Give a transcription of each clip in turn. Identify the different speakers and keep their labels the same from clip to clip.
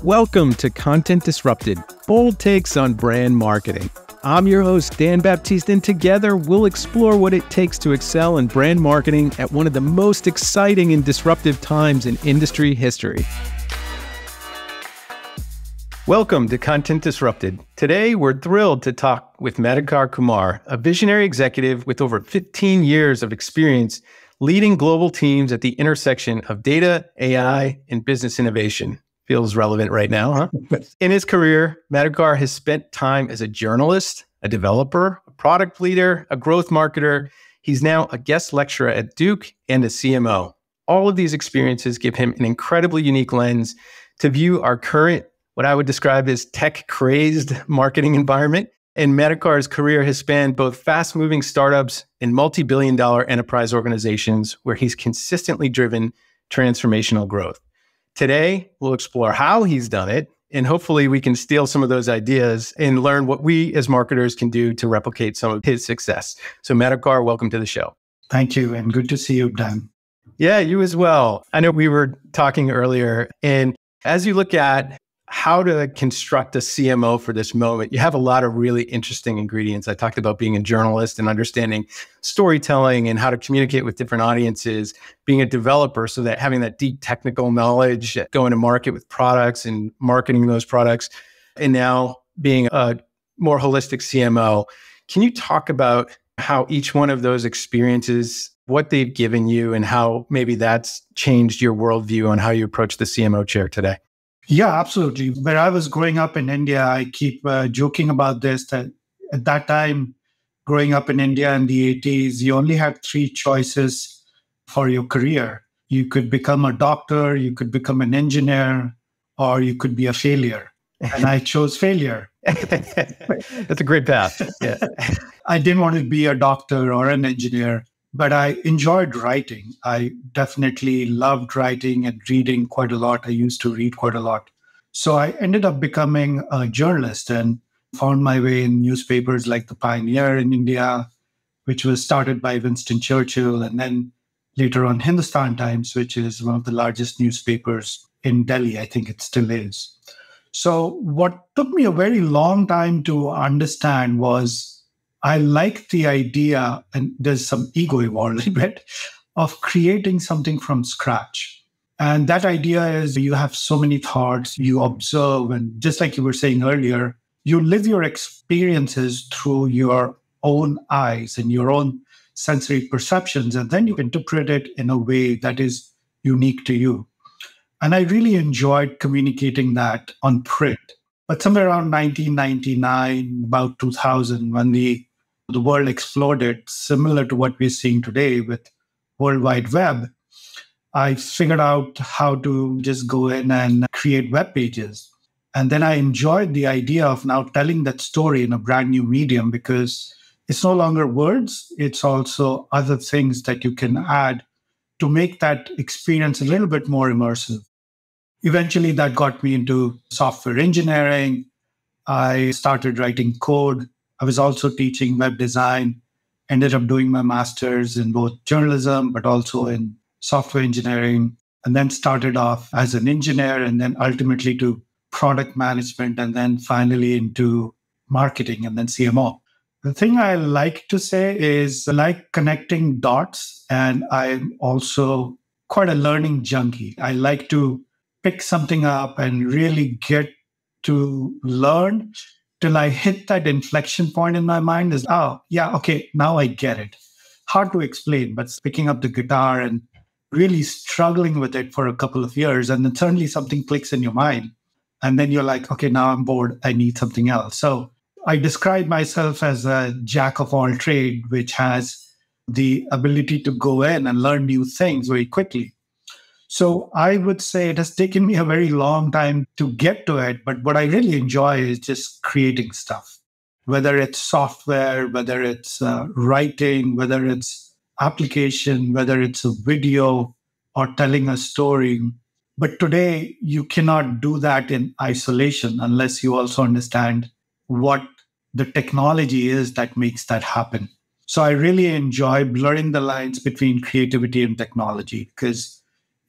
Speaker 1: Welcome to Content Disrupted, bold takes on brand marketing. I'm your host, Dan Baptiste, and together we'll explore what it takes to excel in brand marketing at one of the most exciting and disruptive times in industry history. Welcome to Content Disrupted. Today, we're thrilled to talk with Madhukar Kumar, a visionary executive with over 15 years of experience leading global teams at the intersection of data, AI, and business innovation. Feels relevant right now, huh? In his career, Madhukar has spent time as a journalist, a developer, a product leader, a growth marketer. He's now a guest lecturer at Duke and a CMO. All of these experiences give him an incredibly unique lens to view our current, what I would describe as tech-crazed marketing environment. And Madhukar's career has spanned both fast-moving startups and multi-billion-dollar enterprise organizations where he's consistently driven transformational growth. Today, we'll explore how he's done it, and hopefully we can steal some of those ideas and learn what we as marketers can do to replicate some of his success. So Madhukar, welcome to the show.
Speaker 2: Thank you, and good to see you, Dan.
Speaker 1: Yeah, you as well. I know we were talking earlier, and as you look at how to construct a CMO for this moment, you have a lot of really interesting ingredients. I talked about being a journalist and understanding storytelling and how to communicate with different audiences, being a developer, so that having that deep technical knowledge, going to market with products and marketing those products, and now being a more holistic CMO. Can you talk about how each one of those experiences, what they've given you, and how maybe that's changed your worldview on how you approach the CMO chair today?
Speaker 2: Yeah, absolutely. When I was growing up in India, I keep joking about this, that at that time, growing up in India in the 80s, you only had three choices for your career. You could become a doctor, you could become an engineer, or you could be a failure. And I chose failure.
Speaker 1: That's a great path. Yeah.
Speaker 2: I didn't want to be a doctor or an engineer, but I enjoyed writing. I definitely loved writing and reading quite a lot. I used to read quite a lot. So I ended up becoming a journalist and found my way in newspapers like The Pioneer in India, which was started by Winston Churchill, and then later on Hindustan Times, which is one of the largest newspapers in Delhi. I think it still is. So what took me a very long time to understand was I liked the idea, and there's some ego involved a little bit, of creating something from scratch. And that idea is you have so many thoughts, you observe, and just like you were saying earlier, you live your experiences through your own eyes and your own sensory perceptions, and then you interpret it in a way that is unique to you. And I really enjoyed communicating that on print. But somewhere around 1999, about 2000, when the world exploded, similar to what we're seeing today with World Wide Web, I figured out how to just go in and create web pages. And then I enjoyed the idea of now telling that story in a brand new medium, because it's no longer words, it's also other things that you can add to make that experience a little bit more immersive. Eventually, that got me into software engineering. I started writing code. I was also teaching web design, ended up doing my master's in both journalism, but also in software engineering, and then started off as an engineer and then ultimately to product management, and then finally into marketing and then CMO. The thing I like to say is I like connecting dots, and I'm also quite a learning junkie. I like to pick something up and really get to learn till I hit that inflection point in my mind is, oh, yeah, okay, now I get it. Hard to explain, but picking up the guitar and really struggling with it for a couple of years, and then suddenly something clicks in your mind. And then you're like, okay, now I'm bored. I need something else. So I describe myself as a jack of all trade, which has the ability to go in and learn new things very quickly. So I would say it has taken me a very long time to get to it. But what I really enjoy is just creating stuff, whether it's software, whether it's writing, whether it's application, whether it's a video or telling a story. But today, you cannot do that in isolation unless you also understand what the technology is that makes that happen. So I really enjoy blurring the lines between creativity and technology, because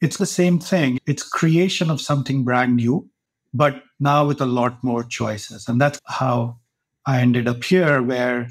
Speaker 2: it's the same thing. It's creation of something brand new but now with a lot more choices. And that's how I ended up here, where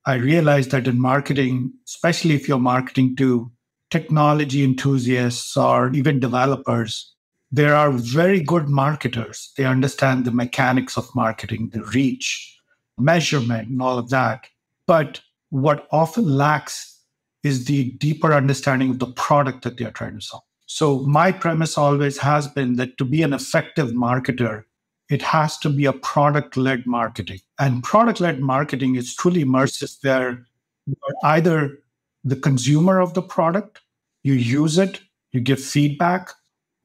Speaker 2: I realized that in marketing, especially if you're marketing to technology enthusiasts or even developers, there are very good marketers. They understand the mechanics of marketing, the reach, measurement, and all of that. But what often lacks is the deeper understanding of the product that they're trying to sell. So, my premise always has been that to be an effective marketer, it has to be a product led marketing. And product led marketing is truly immersive, where you're either the consumer of the product, you use it, you give feedback,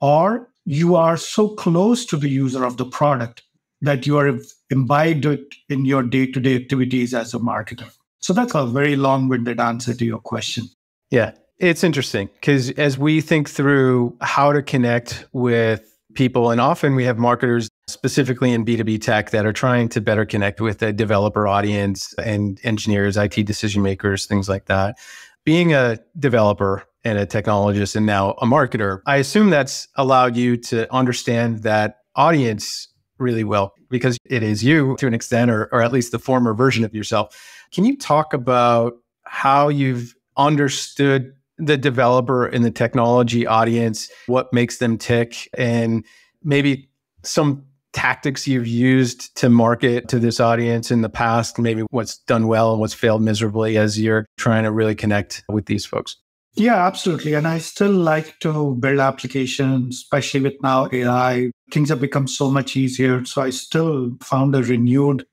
Speaker 2: or you are so close to the user of the product that you are imbibed it in your day to day activities as a marketer. So that's a very long winded answer to your question.
Speaker 1: Yeah, it's interesting because as we think through how to connect with people, and often we have marketers specifically in B2B tech that are trying to better connect with a developer audience and engineers, IT decision makers, things like that. Being a developer and a technologist and now a marketer, I assume that's allowed you to understand that audience really well because it is you to an extent, or at least the former version of yourself. Can you talk about how you've understood the developer and the technology audience, what makes them tick, and maybe some tactics you've used to market to this audience in the past, maybe what's done well and what's failed miserably as you're trying to really connect with these folks?
Speaker 2: Yeah, absolutely. And I still like to build applications, especially with now AI. Things have become so much easier. So I still found a renewed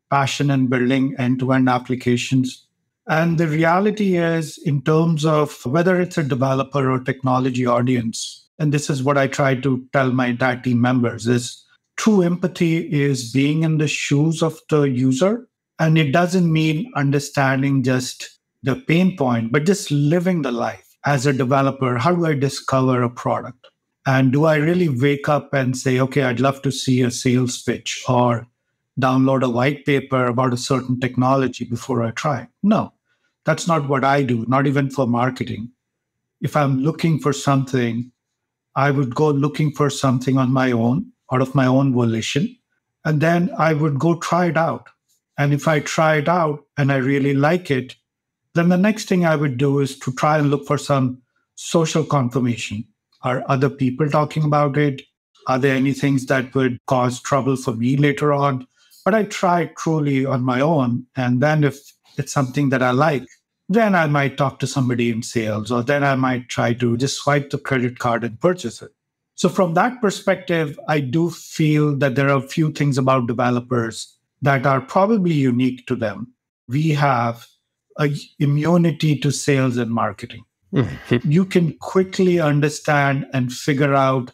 Speaker 2: passion in building end to end applications. And the reality is, in terms of whether it's a developer or technology audience, and this is what I try to tell my entire team members, is true empathy is being in the shoes of the user. And it doesn't mean understanding just the pain point, but just living the life as a developer. How do I discover a product? And do I really wake up and say, okay, I'd love to see a sales pitch or download a white paper about a certain technology before I try? No, that's not what I do, not even for marketing. If I'm looking for something, I would go looking for something on my own, out of my own volition, and then I would go try it out. And if I try it out and I really like it, then the next thing I would do is to try and look for some social confirmation. Are other people talking about it? Are there any things that would cause trouble for me later on? But I try truly on my own. And then if it's something that I like, then I might talk to somebody in sales, or then I might try to just swipe the credit card and purchase it. So from that perspective, I do feel that there are a few things about developers that are probably unique to them. We have a immunity to sales and marketing. You can quickly understand and figure out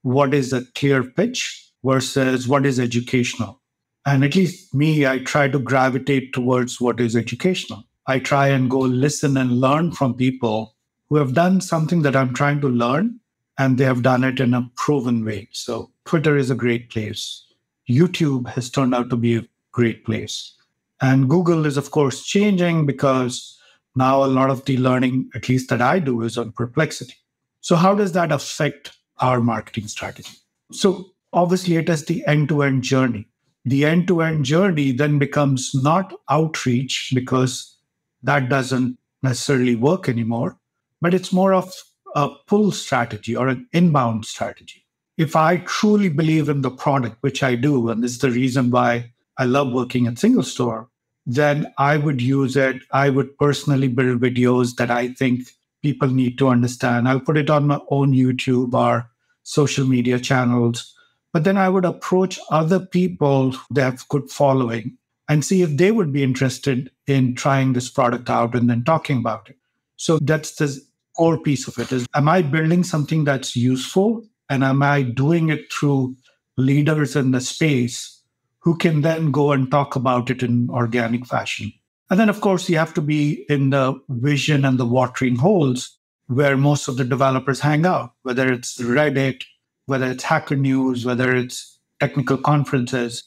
Speaker 2: what is a clear pitch versus what is educational. And at least me, I try to gravitate towards what is educational. I try and go listen and learn from people who have done something that I'm trying to learn, and they have done it in a proven way. So Twitter is a great place. YouTube has turned out to be a great place. And Google is, of course, changing because now a lot of the learning, at least that I do, is on Perplexity. So how does that affect our marketing strategy? So obviously, it is the end-to-end journey. The end-to-end journey then becomes not outreach, because that doesn't necessarily work anymore, but it's more of a pull strategy or an inbound strategy. If I truly believe in the product, which I do, and this is the reason why I love working at Single Store, then I would use it. I would personally build videos that I think people need to understand. I'll put it on my own YouTube or social media channels. But then I would approach other people that have good following and see if they would be interested in trying this product out and then talking about it. So that's the core piece of it is, am I building something that's useful? And am I doing it through leaders in the space who can then go and talk about it in organic fashion? And then, of course, you have to be in the vision and the watering holes where most of the developers hang out, whether it's Reddit, whether it's Hacker News, whether it's technical conferences.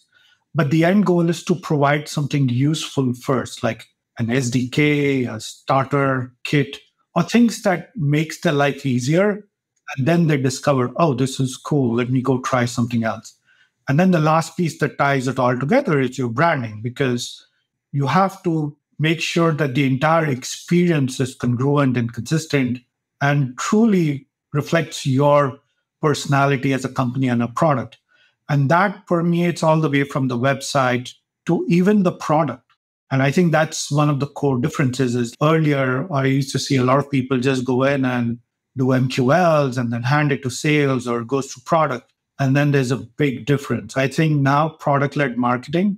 Speaker 2: But the end goal is to provide something useful first, like an SDK, a starter kit, or things that makes their life easier. And then they discover, oh, this is cool. Let me go try something else. And then the last piece that ties it all together is your branding, because you have to make sure that the entire experience is congruent and consistent and truly reflects your personality as a company and a product. And that permeates all the way from the website to even the product. And I think that's one of the core differences is earlier, I used to see a lot of people just go in and do MQLs and then hand it to sales or it goes to product. And then there's a big difference. I think now product-led marketing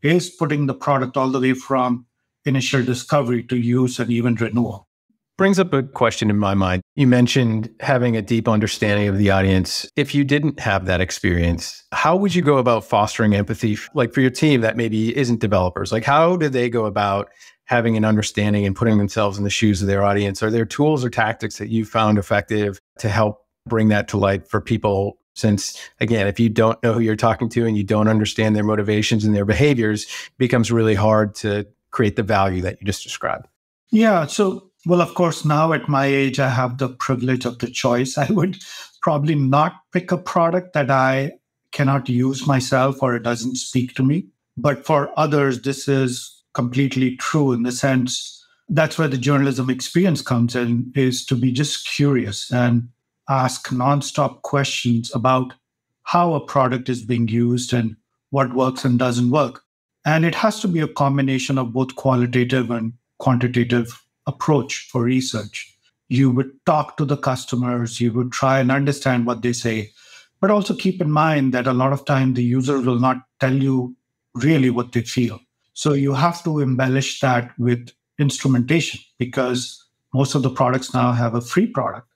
Speaker 2: is putting the product all the way from initial discovery to use and even renewal.
Speaker 1: Brings up a question in my mind. You mentioned having a deep understanding of the audience. If you didn't have that experience, how would you go about fostering empathy, like for your team that maybe isn't developers? Like, how do they go about having an understanding and putting themselves in the shoes of their audience? Are there tools or tactics that you found effective to help bring that to light for people? Since, again, if you don't know who you're talking to and you don't understand their motivations and their behaviors, it becomes really hard to create the value that you just described.
Speaker 2: Yeah. So, well, of course, now at my age, I have the privilege of the choice. I would probably not pick a product that I cannot use myself or it doesn't speak to me. But for others, this is completely true in the sense that's where the journalism experience comes in, is to be just curious and ask nonstop questions about how a product is being used and what works and doesn't work. And it has to be a combination of both qualitative and quantitative approach for research. You would talk to the customers, you would try and understand what they say, but also keep in mind that a lot of time the user will not tell you really what they feel. So you have to embellish that with instrumentation because most of the products now have a free product.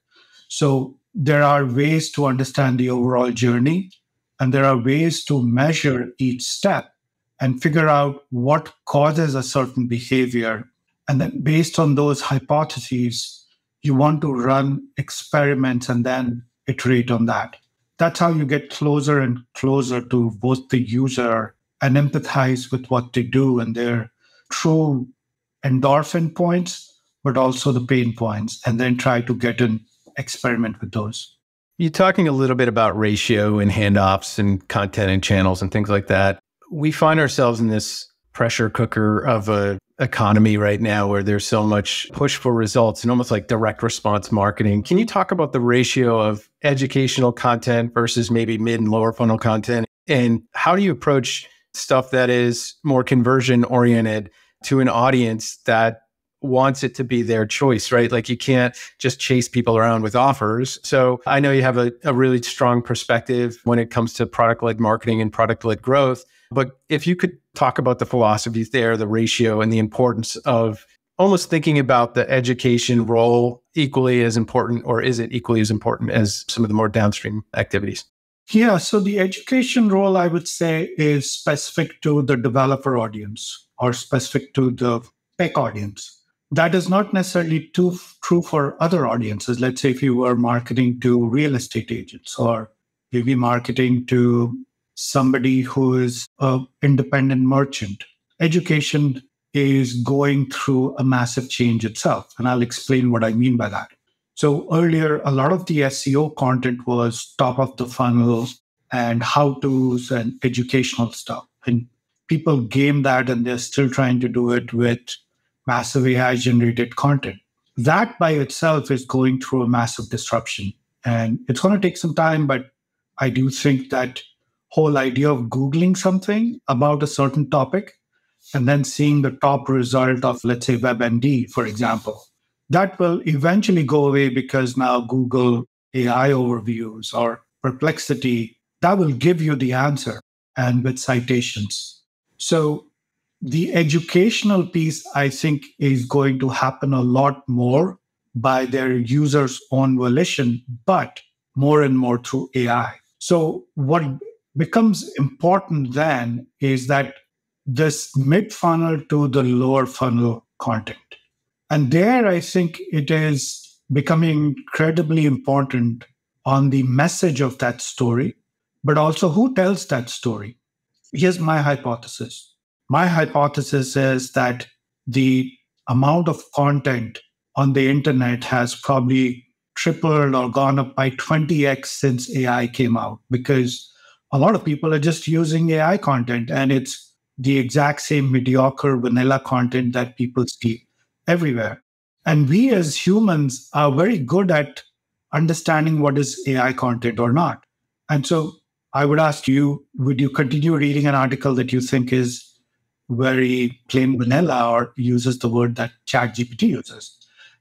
Speaker 2: So there are ways to understand the overall journey, and there are ways to measure each step and figure out what causes a certain behavior. And then based on those hypotheses, you want to run experiments and then iterate on that. That's how you get closer and closer to both the user and empathize with what they do and their true endorphin points, but also the pain points, and then try to get an experiment with those.
Speaker 1: You're talking a little bit about ratio and handoffs and content and channels and things like that. We find ourselves in this pressure cooker of a economy right now where there's so much push for results and almost like direct response marketing. Can you talk about the ratio of educational content versus maybe mid and lower funnel content? And how do you approach stuff that is more conversion oriented to an audience that wants it to be their choice, right? Like you can't just chase people around with offers. So I know you have a really strong perspective when it comes to product-led marketing and product-led growth. But if you could talk about the philosophies there, the ratio and the importance of almost thinking about the education role equally as important, or is it equally as important as some of the more downstream activities?
Speaker 2: Yeah, so the education role, I would say, is specific to the developer audience or specific to the tech audience. That is not necessarily true for other audiences. Let's say if you were marketing to real estate agents or maybe marketing to somebody who is an independent merchant. Education is going through a massive change itself. And I'll explain what I mean by that. So earlier, a lot of the SEO content was top of the funnel and how-tos and educational stuff. And people game that and they're still trying to do it with massive AI-generated content. That by itself is going through a massive disruption. And it's going to take some time, but I do think that whole idea of Googling something about a certain topic and then seeing the top result of, let's say, WebMD, for example, that will eventually go away because now Google AI overviews or Perplexity, that will give you the answer and with citations. So the educational piece, I think, is going to happen a lot more by their users' own volition, but more and more through AI. So what becomes important then is that this mid-funnel to the lower funnel content. And there, I think it is becoming incredibly important on the message of that story, but also who tells that story. Here's my hypothesis. My hypothesis is that the amount of content on the internet has probably tripled or gone up by 20x since AI came out, because a lot of people are just using AI content, and it's the exact same mediocre vanilla content that people see everywhere. And we as humans are very good at understanding what is AI content or not. And so I would ask you, would you continue reading an article that you think is very plain vanilla or uses the word that ChatGPT uses?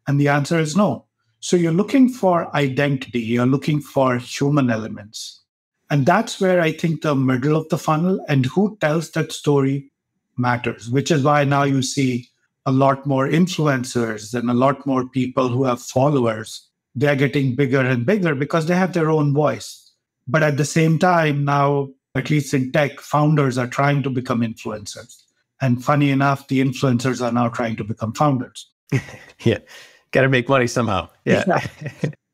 Speaker 2: And the answer is no. So you're looking for identity, you're looking for human elements. And that's where I think the middle of the funnel and who tells that story matters, which is why now you see a lot more influencers and a lot more people who have followers. They're getting bigger and bigger because they have their own voice. But at the same time, now, at least in tech, founders are trying to become influencers. And funny enough, the influencers are now trying to become founders.
Speaker 1: Yeah. Got to make money somehow. Yeah.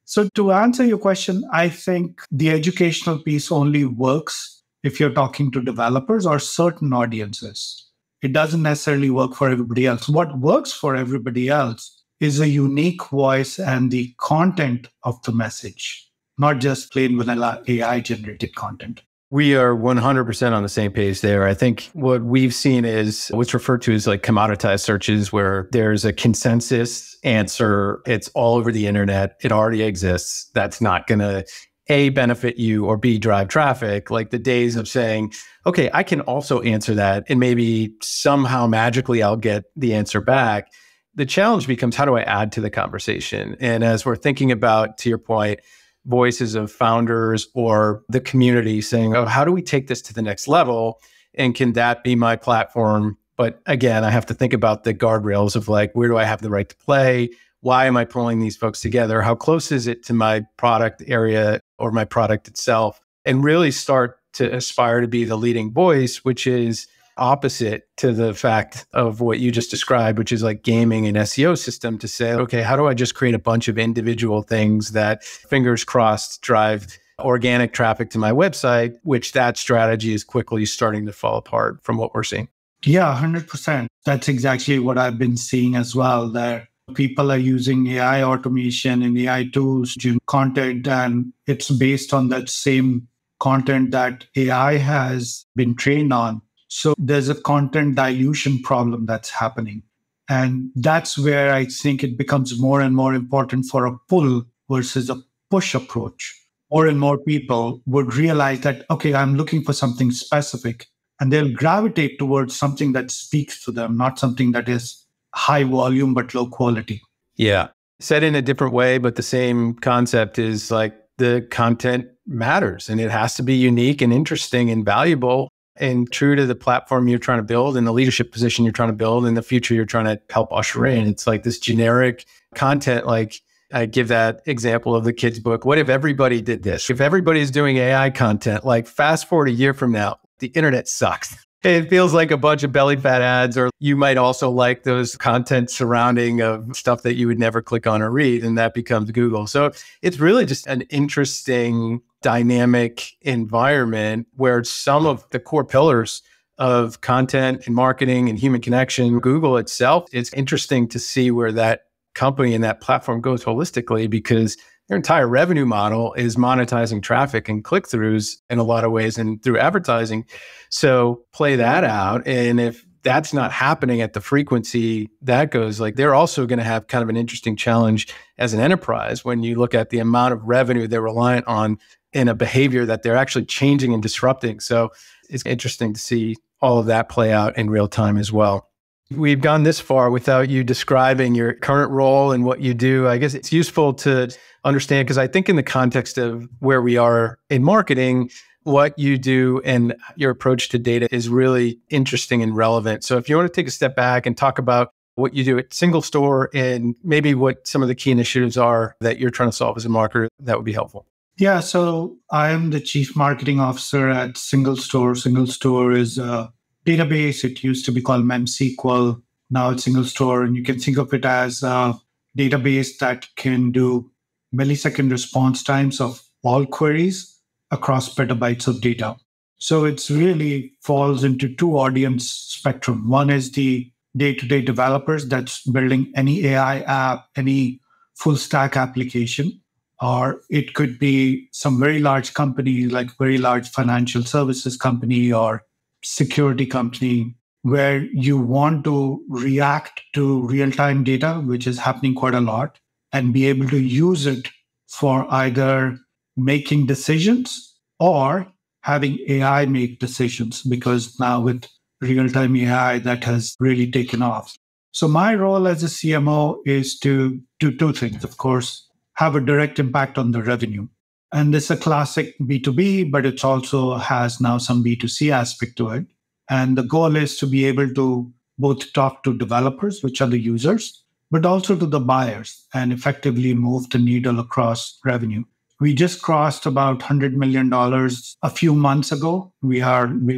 Speaker 2: So to answer your question, I think the educational piece only works if you're talking to developers or certain audiences. It doesn't necessarily work for everybody else. What works for everybody else is a unique voice and the content of the message, not just plain vanilla AI generated content.
Speaker 1: We are 100% on the same page there. I think what we've seen is what's referred to as like commoditized searches, where there's a consensus answer. It's all over the internet. It already exists. That's not going to A, benefit you, or B, drive traffic. Like the days of saying, okay, I can also answer that, and maybe somehow magically I'll get the answer back. The challenge becomes, how do I add to the conversation? And as we're thinking about, to your point, voices of founders or the community saying, oh, how do we take this to the next level? And can that be my platform? But again, I have to think about the guardrails of like, where do I have the right to play? Why am I pulling these folks together? How close is it to my product area or my product itself? And really start to aspire to be the leading voice, which is opposite to the fact of what you just described, which is like gaming an SEO system to say, okay, how do I just create a bunch of individual things that, fingers crossed, drive organic traffic to my website, which that strategy is quickly starting to fall apart from what we're seeing.
Speaker 2: Yeah, 100%. That's exactly what I've been seeing as well, that people are using AI automation and AI tools to content, and it's based on that same content that AI has been trained on. So there's a content dilution problem that's happening. And that's where I think it becomes more and more important for a pull versus a push approach. More and more people would realize that, okay, I'm looking for something specific, and they'll gravitate towards something that speaks to them, not something that is high volume but low quality.
Speaker 1: Yeah. Said in a different way, but the same concept is like the content matters and it has to be unique and interesting and valuable and true to the platform you're trying to build and the leadership position you're trying to build and the future you're trying to help usher in. It's like this generic content. Like I give that example of the kids' book. What if everybody did this? If everybody's doing AI content, like fast forward a year from now, the internet sucks. It feels like a bunch of belly fat ads, or you might also like those content surrounding of stuff that you would never click on or read, and that becomes Google. So it's really just an interesting dynamic environment where some of the core pillars of content and marketing and human connection, Google itself, it's interesting to see where that company and that platform goes holistically, because their entire revenue model is monetizing traffic and click-throughs in a lot of ways and through advertising. So play that out. And if that's not happening at the frequency that goes, like they're also going to have kind of an interesting challenge as an enterprise when you look at the amount of revenue they're reliant on in a behavior that they're actually changing and disrupting. So it's interesting to see all of that play out in real time as well. We've gone this far without you describing your current role and what you do. I guess it's useful to understand, because I think in the context of where we are in marketing, what you do and your approach to data is really interesting and relevant. So if you want to take a step back and talk about what you do at Single Store and maybe what some of the key initiatives are that you're trying to solve as a marketer, that would be helpful.
Speaker 2: Yeah, so I am the Chief Marketing Officer at Single Store. Single Store is a database. It used to be called MemSQL. Now it's Single Store. And you can think of it as a database that can do millisecond response times of all queries across petabytes of data. So it's really falls into two audience spectrum. One is the day-to-day developers that's building any AI app, any full stack application, or it could be some very large company, like very large financial services company or security company, where you want to react to real time data, which is happening quite a lot, and be able to use it for either making decisions or having AI make decisions, because now with real time AI, that has really taken off. So, my role as a CMO is to do two things. Of course, have a direct impact on the revenue. And this is a classic B2B, but it also has now some B2C aspect to it. And the goal is to be able to both talk to developers, which are the users, but also to the buyers and effectively move the needle across revenue. We just crossed about $100 million a few months ago. We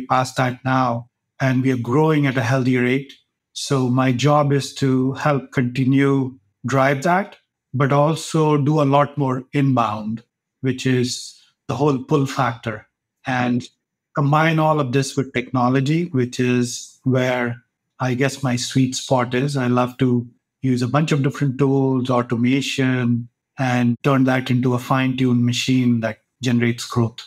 Speaker 2: passed that now, and we are growing at a healthy rate. So my job is to help continue drive that, but also do a lot more inbound, which is the whole pull factor. And combine all of this with technology, which is where I guess my sweet spot is. I love to use a bunch of different tools, automation, and turn that into a fine tuned machine that generates growth.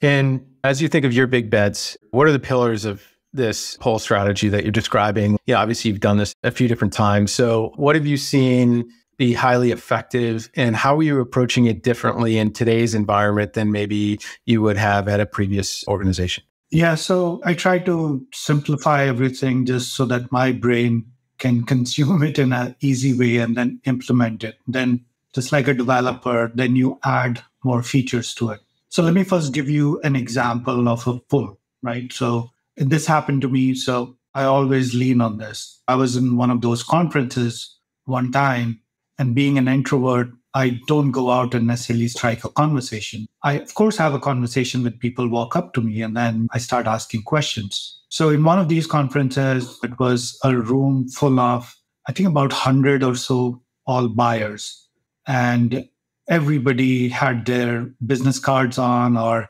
Speaker 1: And as you think of your big bets, what are the pillars of this whole strategy that you're describing? Yeah, obviously you've done this a few different times. So what have you seen be highly effective, and how are you approaching it differently in today's environment than maybe you would have at a previous organization?
Speaker 2: Yeah, so I try to simplify everything just so that my brain can consume it in an easy way and then implement it. Then, just like a developer, then you add more features to it. So let me first give you an example of a pull, right? So this happened to me. So I always lean on this. I was in one of those conferences one time, and being an introvert, I don't go out and necessarily strike a conversation. I, of course, have a conversation with people walk up to me, and then I start asking questions. So in one of these conferences, it was a room full of, I think, about 100 or so, all buyers. And everybody had their business cards on or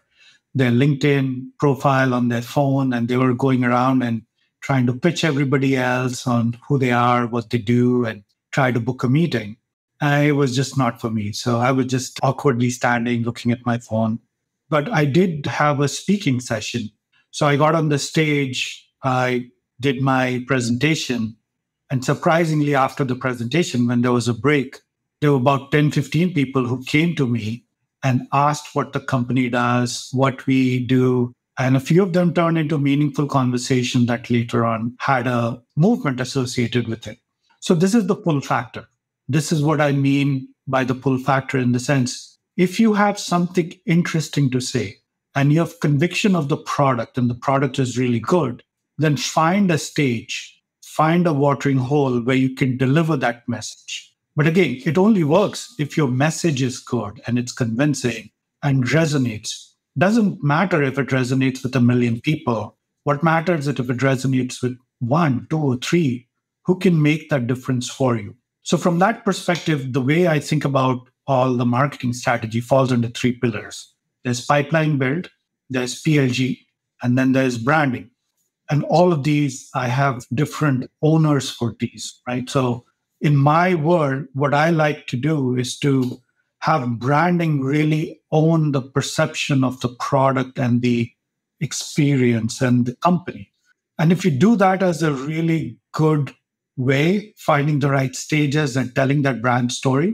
Speaker 2: their LinkedIn profile on their phone, and they were going around and trying to pitch everybody else on who they are, what they do, and try to book a meeting. And it was just not for me. So I was just awkwardly standing, looking at my phone. But I did have a speaking session. So I got on the stage, I did my presentation. And surprisingly, after the presentation, when there was a break, there were about 10, 15 people who came to me and asked what the company does, what we do. And a few of them turned into meaningful conversation that later on had a movement associated with it. So this is the pull factor. This is what I mean by the pull factor, in the sense, if you have something interesting to say and you have conviction of the product and the product is really good, then find a stage, find a watering hole where you can deliver that message. But again, it only works if your message is good and it's convincing and resonates. Doesn't matter if it resonates with 1 million people. What matters is if it resonates with 1, 2, or 3 who can make that difference for you. So from that perspective, the way I think about all the marketing strategy falls under 3 pillars. There's pipeline build, there's PLG, and then there's branding. And all of these, I have different owners for these, right? So in my world, what I like to do is to have branding really own the perception of the product and the experience and the company. And if you do that as a really good way, finding the right stages and telling that brand story,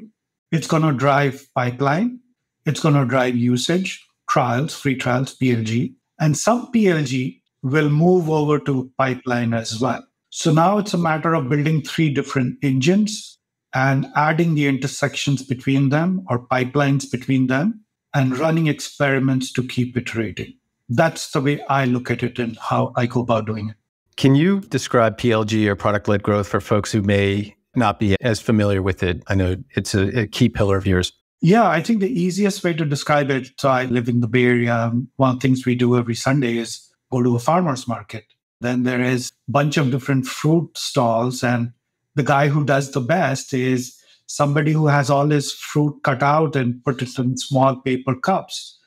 Speaker 2: it's going to drive pipeline. It's going to drive usage, trials, free trials, PLG. And some PLG will move over to pipeline as well. So now it's a matter of building 3 different engines and adding the intersections between them or pipelines between them and running experiments to keep iterating. That's the way I look at it and how I go about doing it.
Speaker 1: Can you describe PLG or product-led growth for folks who may not be as familiar with it? I know it's a key pillar of yours.
Speaker 2: Yeah, I think the easiest way to describe it, so I live in the Bay Area. One of the things we do every Sunday is go to a farmer's market. Then there is a bunch of different fruit stalls. And the guy who does the best is somebody who has all his fruit cut out and put it in small paper cups.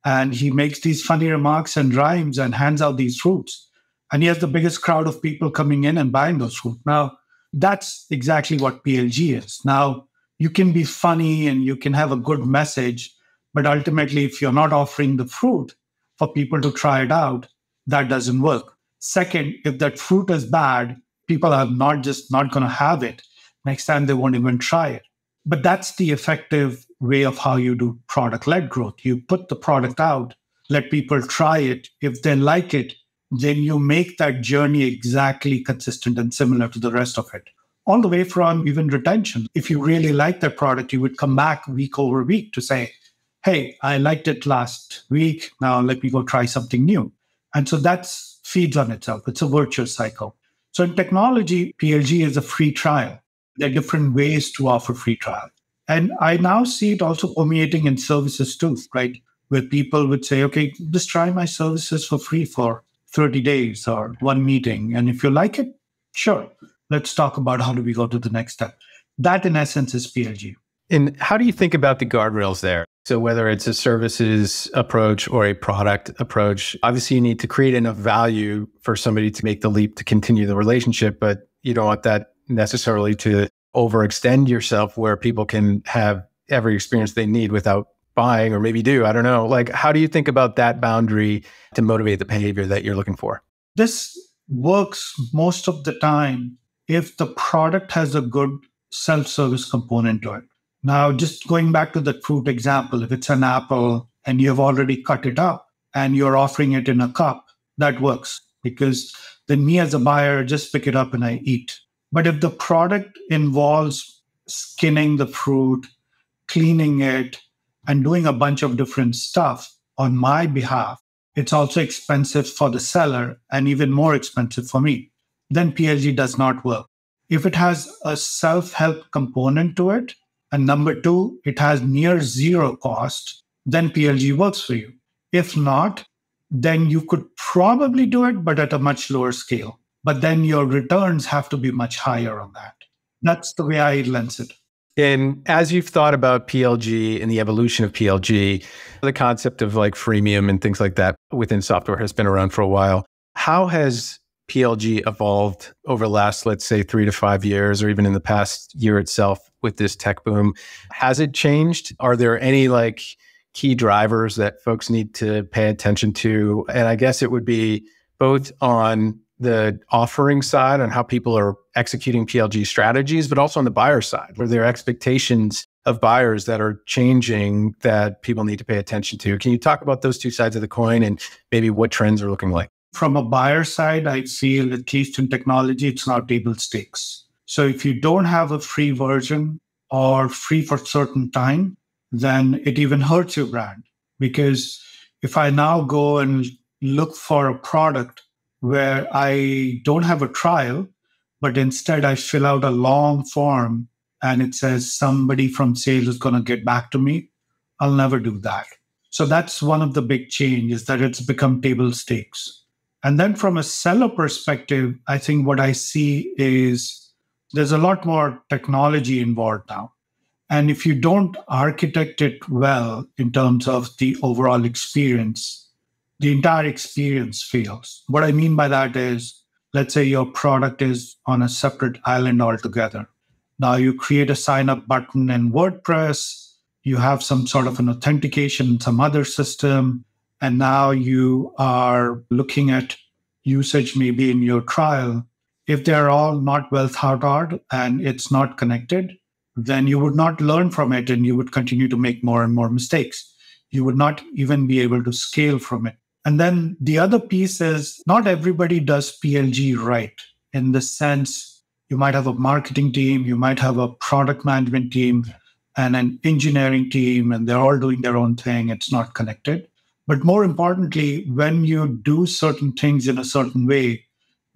Speaker 2: And he makes these funny remarks and rhymes and hands out these fruits. And he has the biggest crowd of people coming in and buying those fruit. Now, that's exactly what PLG is. Now, You can be funny and you can have a good message, but ultimately, if you're not offering the fruit for people to try it out, that doesn't work. Second, if that fruit is bad, people are not just not going to have it. Next time, they won't even try it. But that's the effective way of how you do product led growth. You put the product out, let people try it. If they like it, then you make that journey exactly consistent and similar to the rest of it. All the way from even retention. If you really like that product, you would come back week over week to say, hey, I liked it last week. Now let me go try something new. And so that feeds on itself. It's a virtuous cycle. So in technology, PLG is a free trial. There are different ways to offer free trial. And I now see it also permeating in services too, right? Where people would say, okay, just try my services for free for 30 days or one meeting. And if you like it, sure, let's talk about how do we go to the next step. That in essence is PLG.
Speaker 1: And how do you think about the guardrails there? So whether it's a services approach or a product approach, obviously you need to create enough value for somebody to make the leap to continue the relationship, but you don't want that necessarily to overextend yourself where people can have every experience they need without buying, or maybe do, I don't know. Like, how do you think about that boundary to motivate the behavior that you're looking for?
Speaker 2: This works most of the time if the product has a good self-service component to it. Now, just going back to the fruit example, if it's an apple and you have already cut it up and you're offering it in a cup, that works because then me as a buyer just pick it up and I eat. But if the product involves skinning the fruit, cleaning it, and doing a bunch of different stuff on my behalf, it's also expensive for the seller and even more expensive for me. Then PLG does not work. If it has a self-help component to it, and number two, it has near zero cost, then PLG works for you. If not, then you could probably do it, but at a much lower scale. But then your returns have to be much higher on that. That's the way I lens it.
Speaker 1: And as you've thought about PLG and the evolution of PLG, the concept of like freemium and things like that within software has been around for a while. How has PLG evolved over the last, let's say, 3 to 5 years, or even in the past year itself with this tech boom? Has it changed? Are there any like key drivers that folks need to pay attention to? And I guess it would be both on the offering side on how people are executing PLG strategies, but also on the buyer side, where there are expectations of buyers that are changing that people need to pay attention to. Can you talk about those two sides of the coin and maybe what trends are looking like?
Speaker 2: From a buyer side, I feel, at least in technology, it's now table stakes. So if you don't have a free version or free for a certain time, then it even hurts your brand. Because if I now go and look for a product where I don't have a trial, but instead I fill out a long form and it says somebody from sales is going to get back to me, I'll never do that. So that's one of the big changes, that it's become table stakes. And then from a seller perspective, I think what I see is there's a lot more technology involved now. And if you don't architect it well in terms of the overall experience, the entire experience fails. What I mean by that is, let's say your product is on a separate island altogether. Now you create a sign up button in WordPress, you have some sort of an authentication in some other system, and now you are looking at usage maybe in your trial. If they're all not well thought out and it's not connected, then you would not learn from it and you would continue to make more and more mistakes. You would not even be able to scale from it. And then the other piece is not everybody does PLG right, in the sense you might have a marketing team, you might have a product management team and an engineering team, and they're all doing their own thing. It's not connected. But more importantly, when you do certain things in a certain way,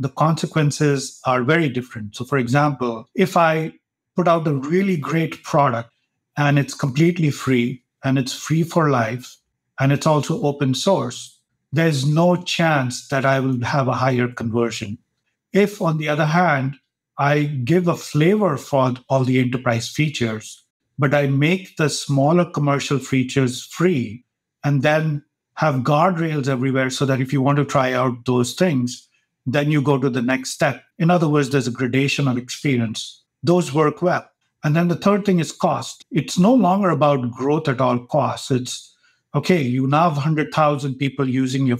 Speaker 2: the consequences are very different. So for example, if I put out a really great product and it's completely free and it's free for life and it's also open source, there's no chance that I will have a higher conversion. If, on the other hand, I give a flavor for all the enterprise features, but I make the smaller commercial features free and then have guardrails everywhere so that if you want to try out those things, then you go to the next step. In other words, there's a gradation of experience. Those work well. And then the third thing is cost. It's no longer about growth at all costs. It's okay, you now have 100,000 people using your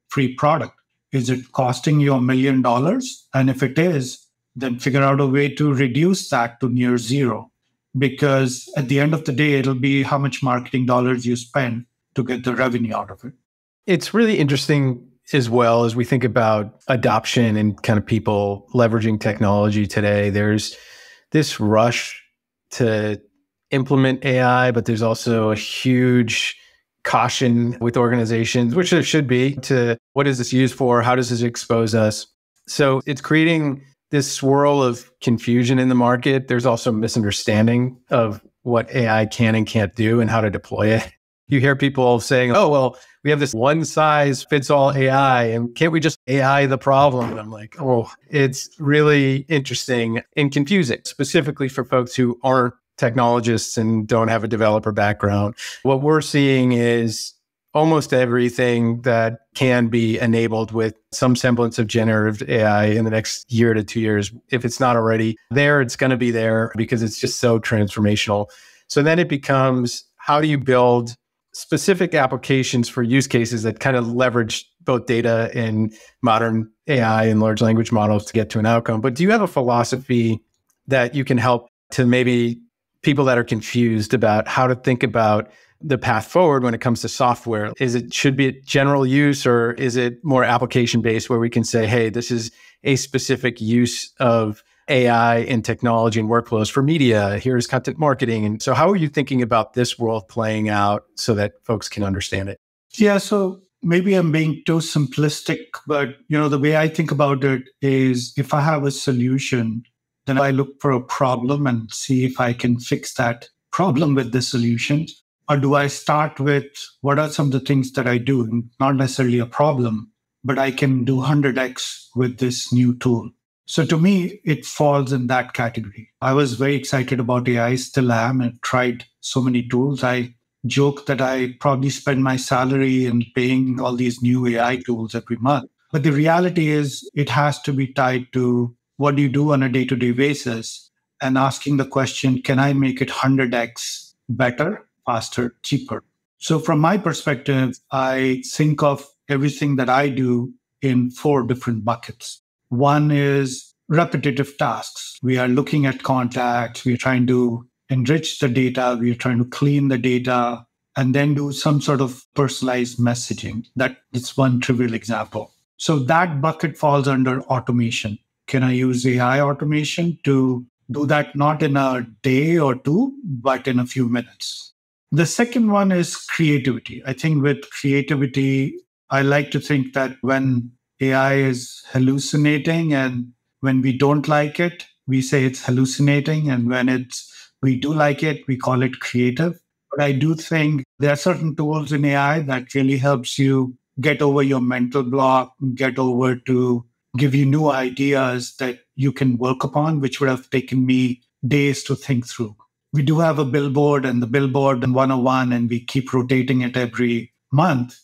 Speaker 2: free product. Is it costing you $1 million? And if it is, then figure out a way to reduce that to near zero. Because at the end of the day, it'll be how much marketing dollars you spend to get the revenue out of it.
Speaker 1: It's really interesting as well as we think about adoption and kind of people leveraging technology today. There's this rush to implement AI, but there's also a huge caution with organizations, which there should be, to what is this used for? How does this expose us? So it's creating this swirl of confusion in the market. There's also misunderstanding of what AI can and can't do and how to deploy it. You hear people saying, oh, well, we have this one size fits all AI, and can't we just AI the problem? And I'm like, oh, it's really interesting and confusing, specifically for folks who aren't technologists and don't have a developer background. What we're seeing is almost everything that can be enabled with some semblance of generative AI in the next year to 2 years. If it's not already there, it's going to be there because it's just so transformational. So then it becomes, how do you build specific applications for use cases that kind of leverage both data and modern AI and large language models to get to an outcome? But do you have a philosophy that you can help to maybe people that are confused about how to think about the path forward when it comes to software? Should be general use, or is it more application based where we can say, hey, this is a specific use of AI and technology and workflows for media. Here's content marketing. And so how are you thinking about this world playing out so that folks can understand it?
Speaker 2: Yeah, so maybe I'm being too simplistic, but the way I think about it is if I have a solution, then I look for a problem and see if I can fix that problem with the solution. Or do I start with what are some of the things that I do? Not necessarily a problem, but I can do 100x with this new tool. So to me, it falls in that category. I was very excited about AI, still am, and tried so many tools. I joke that I probably spend my salary in paying all these new AI tools every month. But the reality is it has to be tied to what do you do on a day-to-day basis and asking the question, can I make it 100x better, faster, cheaper? So from my perspective, I think of everything that I do in 4 different buckets. One is repetitive tasks. We are looking at contacts. We are trying to enrich the data. We are trying to clean the data and then do some sort of personalized messaging. That is one trivial example. So that bucket falls under automation. Can I use AI automation to do that not in a day or two, but in a few minutes? The second one is creativity. I think with creativity, I like to think that when AI is hallucinating, and when we don't like it, we say it's hallucinating. And when we do like it, we call it creative. But I do think there are certain tools in AI that really helps you get over your mental block, get over to give you new ideas that you can work upon, which would have taken me days to think through. We do have a billboard and the billboard 101, and we keep rotating it every month.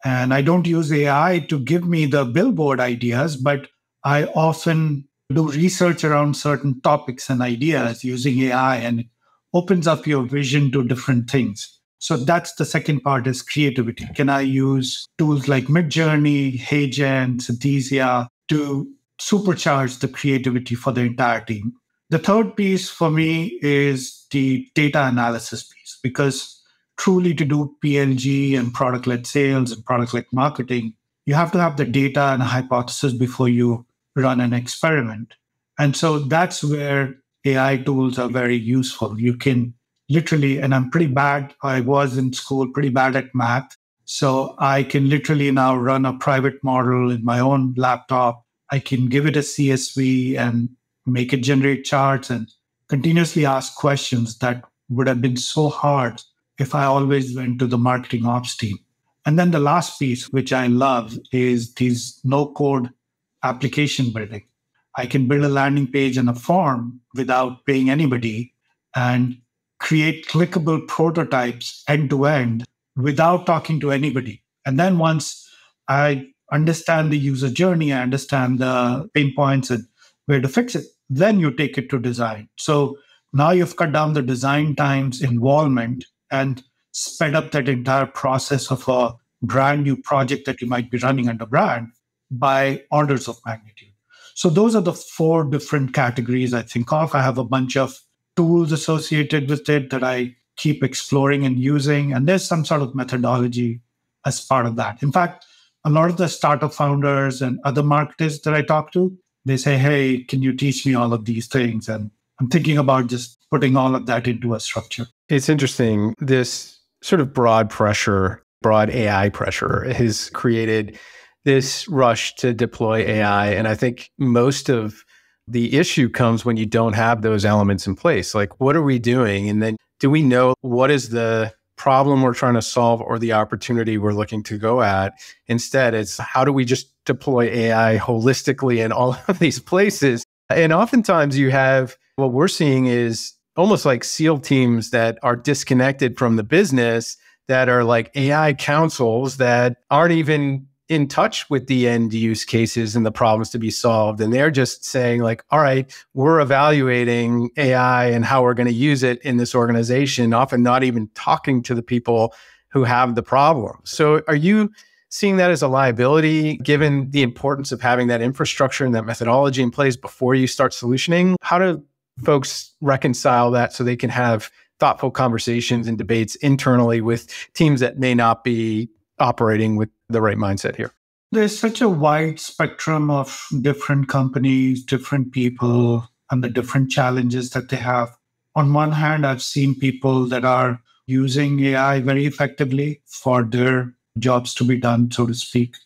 Speaker 2: And I don't use AI to give me the billboard ideas, but I often do research around certain topics and ideas using AI, and it opens up your vision to different things. So that's the second part, is creativity. Can I use tools like Midjourney, HeyGen, Synthesia to supercharge the creativity for the entire team? The third piece for me is the data analysis piece, because truly to do PLG and product-led sales and product-led marketing, you have to have the data and a hypothesis before you run an experiment. And so that's where AI tools are very useful. You can literally, and I was in school pretty bad at math. So I can literally now run a private model in my own laptop. I can give it a CSV and make it generate charts and continuously ask questions that would have been so hard if I always went to the marketing ops team. And then the last piece, which I love, is these no-code application building. I can build a landing page and a form without paying anybody and create clickable prototypes end-to-end without talking to anybody. And then once I understand the user journey, I understand the pain points and where to fix it, then you take it to design. So Now you've cut down the design times, involvement, and sped up that entire process of a brand new project that you might be running under brand by orders of magnitude. So those are the four different categories I think of. I have a bunch of tools associated with it that I keep exploring and using. And there's some sort of methodology as part of that. In fact, a lot of the startup founders and other marketers that I talk to, they say, hey, can you teach me all of these things? And I'm thinking about just putting all of that into a structure.
Speaker 1: It's interesting. This sort of broad AI pressure has created this rush to deploy AI. And I think most of the issue comes when you don't have those elements in place. Like, what are we doing? And then do we know what is the problem we're trying to solve or the opportunity we're looking to go at? Instead, it's how do we just deploy AI holistically in all of these places? And oftentimes you have what we're seeing is almost like SEAL teams that are disconnected from the business, that are like AI councils that aren't even in touch with the end use cases and the problems to be solved. And they're just saying like, all right, we're evaluating AI and how we're going to use it in this organization, often not even talking to the people who have the problem. So are you seeing that as a liability, given the importance of having that infrastructure and that methodology in place before you start solutioning? How do folks reconcile that so they can have thoughtful conversations and debates internally with teams that may not be operating with the right mindset here?
Speaker 2: There's such a wide spectrum of different companies, different people, and the different challenges that they have. On one hand, I've seen people that are using AI very effectively for their jobs to be done, so to speak.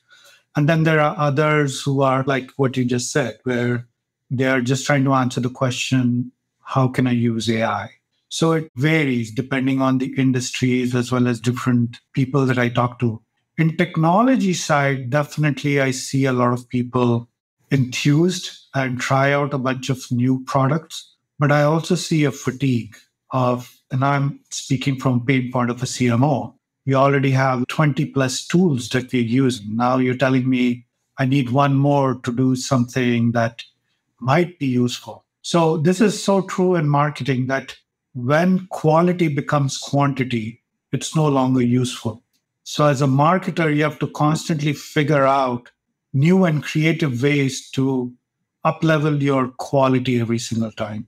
Speaker 2: And then there are others who are like what you just said, where they are just trying to answer the question, how can I use AI? So it varies depending on the industries as well as different people that I talk to. In technology side, definitely I see a lot of people enthused and try out a bunch of new products. But I also see a fatigue of, and I'm speaking from pain point of a CMO. We already have 20 plus tools that we're using. Now you're telling me I need one more to do something that might be useful. So this is so true in marketing that when quality becomes quantity, it's no longer useful. So as a marketer, you have to constantly figure out new and creative ways to up-level your quality every single time.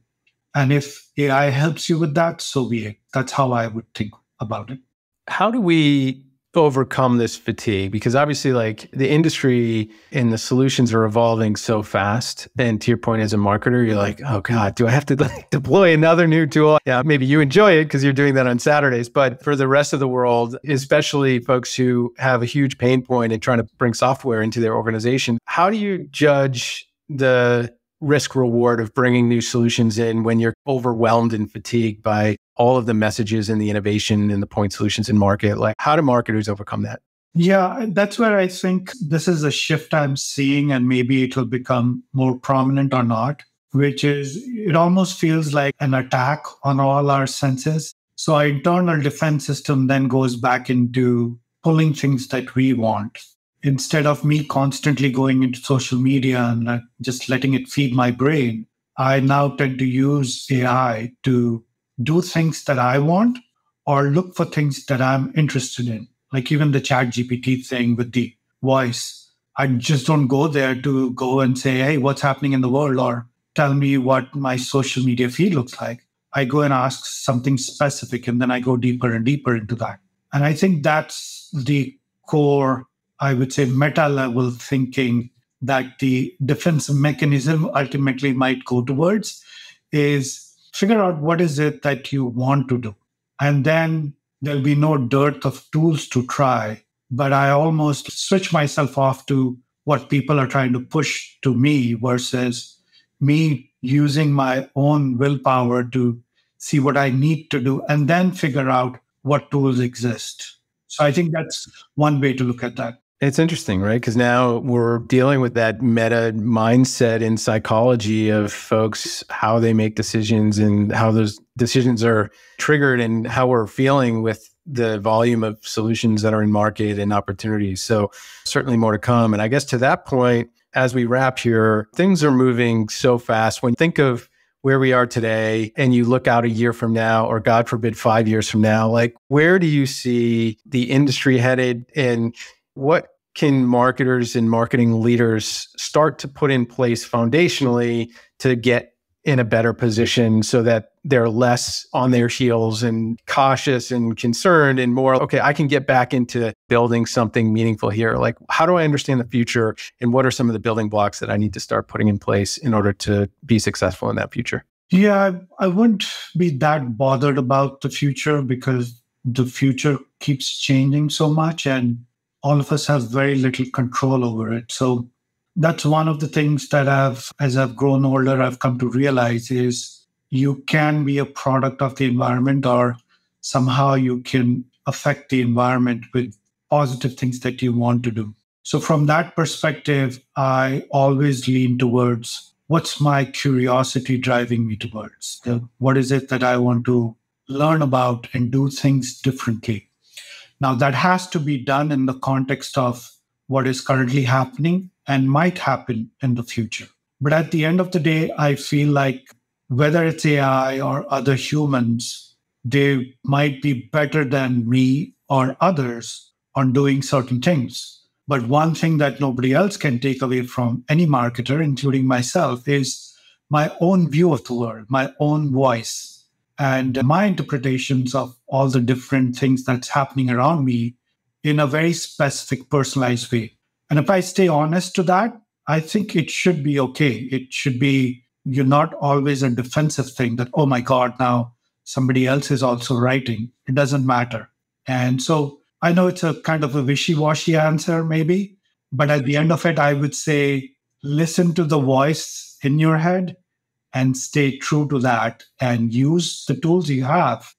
Speaker 2: And if AI helps you with that, so be it. That's how I would think about it.
Speaker 1: How do we overcome this fatigue? Because obviously, like, the industry and the solutions are evolving so fast. And to your point, as a marketer, you're like, oh God, do I have to deploy another new tool? Yeah, maybe you enjoy it because you're doing that on Saturdays. But for the rest of the world, especially folks who have a huge pain point in trying to bring software into their organization, how do you judge the risk reward of bringing new solutions in when you're overwhelmed and fatigued by all of the messages and the innovation and the point solutions in market? Like, how do marketers overcome that?
Speaker 2: Yeah, that's where I think this is a shift I'm seeing, and maybe it will become more prominent or not, which is it almost feels like an attack on all our senses. So our internal defense system then goes back into pulling things that we want. Instead of me constantly going into social media and just letting it feed my brain, I now tend to use AI to do things that I want or look for things that I'm interested in. Like even the chat GPT thing with the voice. I just don't go there to go and say, hey, what's happening in the world? Or tell me what my social media feed looks like. I go and ask something specific, and then I go deeper and deeper into that. And I think that's the core, I would say, meta level thinking that the defense mechanism ultimately might go towards is figure out what is it that you want to do. And then there'll be no dearth of tools to try, but I almost switch myself off to what people are trying to push to me versus me using my own willpower to see what I need to do and then figure out what tools exist. So I think that's one way to look at that.
Speaker 1: It's interesting, right? Because now we're dealing with that meta mindset in psychology of folks, how they make decisions and how those decisions are triggered and how we're feeling with the volume of solutions that are in market and opportunities. So certainly more to come. And I guess to that point, as we wrap here, things are moving so fast. When you think of where we are today and you look out a year from now, or God forbid, 5 years from now, like where do you see the industry headed, and what can marketers and marketing leaders start to put in place foundationally to get in a better position so that they're less on their heels and cautious and concerned and more, okay, I can get back into building something meaningful here. Like, how do I understand the future, and what are some of the building blocks that I need to start putting in place in order to be successful in that future?
Speaker 2: Yeah, I wouldn't be that bothered about the future because the future keeps changing so much and all of us have very little control over it. So that's one of the things that as I've grown older, I've come to realize is you can be a product of the environment, or somehow you can affect the environment with positive things that you want to do. So from that perspective, I always lean towards what's my curiosity driving me towards? What is it that I want to learn about and do things differently? Now, that has to be done in the context of what is currently happening and might happen in the future. But at the end of the day, I feel like whether it's AI or other humans, they might be better than me or others on doing certain things. But one thing that nobody else can take away from any marketer, including myself, is my own view of the world, my own voice, and my interpretations of all the different things that's happening around me in a very specific, personalized way. And if I stay honest to that, I think it should be okay. It should be, you're not always a defensive thing that, oh my God, now somebody else is also writing. It doesn't matter. And so I know it's a kind of a wishy-washy answer, maybe, but at the end of it, I would say, listen to the voice in your head and stay true to that and use the tools you have.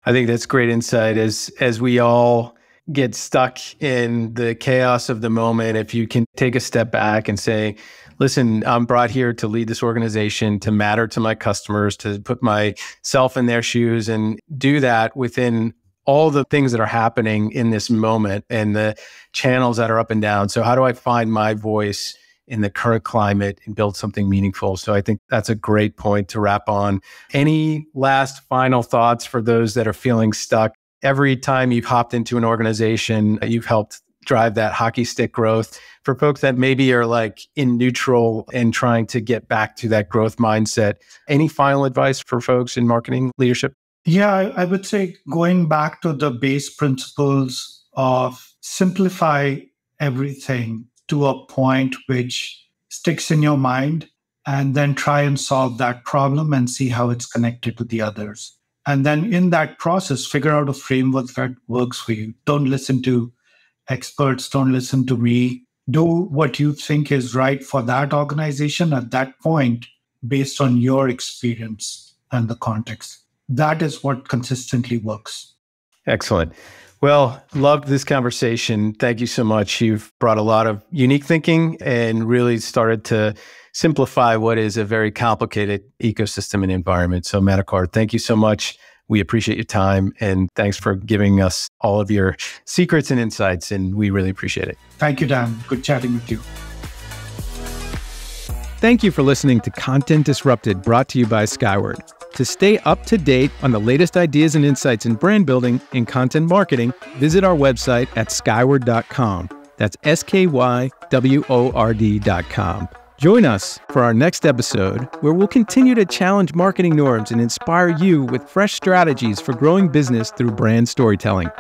Speaker 1: I think that's great insight. As we all get stuck in the chaos of the moment, if you can take a step back and say, listen, I'm brought here to lead this organization, to matter to my customers, to put myself in their shoes and do that within all the things that are happening in this moment and the channels that are up and down. So how do I find my voice in the current climate and build something meaningful? So I think that's a great point to wrap on. Any last final thoughts for those that are feeling stuck? Every time you've hopped into an organization, you've helped drive that hockey stick growth. For folks that maybe are like in neutral and trying to get back to that growth mindset, any final advice for folks in marketing leadership?
Speaker 2: Yeah, I would say going back to the base principles of simplify everything to a point which sticks in your mind, and then try and solve that problem and see how it's connected to the others. And then in that process, figure out a framework that works for you. Don't listen to experts. Don't listen to me. Do what you think is right for that organization at that point based on your experience and the context. That is what consistently works.
Speaker 1: Excellent. Well, loved this conversation. Thank you so much. You've brought a lot of unique thinking and really started to simplify what is a very complicated ecosystem and environment. So Madhukar, thank you so much. We appreciate your time, and thanks for giving us all of your secrets and insights, and we really appreciate it.
Speaker 2: Thank you, Dan. Good chatting with you.
Speaker 1: Thank you for listening to Content Disrupted, brought to you by Skyward. To stay up to date on the latest ideas and insights in brand building and content marketing, visit our website at skyward.com. That's skyword.com. Join us for our next episode, where we'll continue to challenge marketing norms and inspire you with fresh strategies for growing business through brand storytelling.